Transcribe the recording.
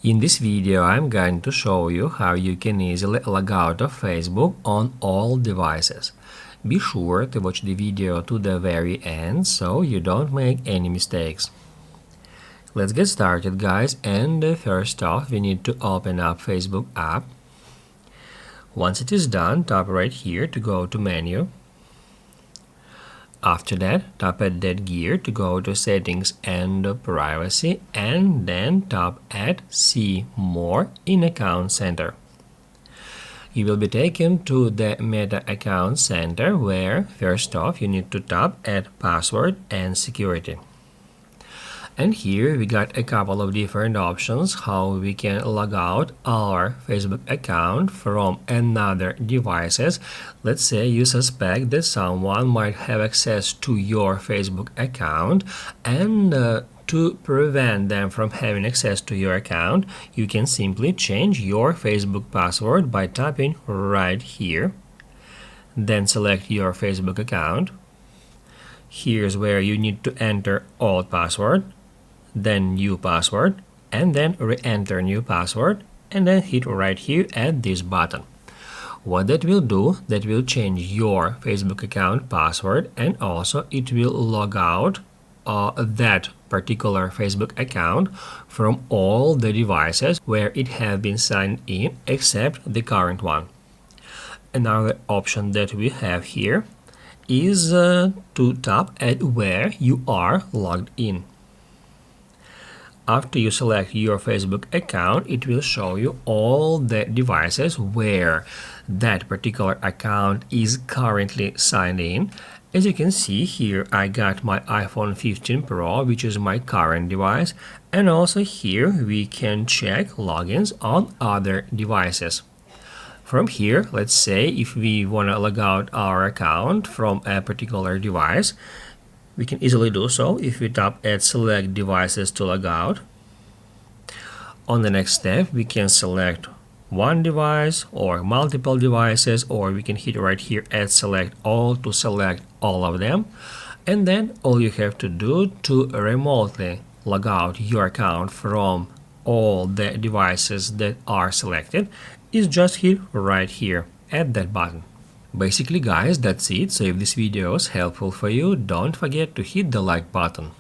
In this video, I'm going to show you how you can easily log out of Facebook on all devices. Be sure to watch the video to the very end so you don't make any mistakes. Let's get started, guys, and first off we need to open up Facebook app. Once it is done, tap right here to go to menu. After that, tap at that gear to go to settings and privacy, and then tap at see more in account center. You will be taken to the Meta account center where first off you need to tap at password and security. And here we got a couple of different options how we can log out our Facebook account from another devices. Let's say you suspect that someone might have access to your Facebook account, and to prevent them from having access to your account, you can simply change your Facebook password by tapping right here. Then select your Facebook account. Here's where you need to enter old password, then new password, and then re-enter new password, and then hit right here at this button. What that will do, that will change your Facebook account password, and also it will log out that particular Facebook account from all the devices where it has been signed in except the current one. Another option that we have here is to tap at where you are logged in. After you select your Facebook account, it will show you all the devices where that particular account is currently signed in. As you can see here, I got my iPhone 15 Pro, which is my current device, and also here we can check logins on other devices. From here, let's say if we want to log out our account from a particular device, we can easily do so if we tap at select devices to log out. On the next step, we can select one device or multiple devices, or we can hit right here at select all to select all of them. And then all you have to do to remotely log out your account from all the devices that are selected is just hit right here at that button. Basically, guys, that's it. So if this video is helpful for you, don't forget to hit the like button.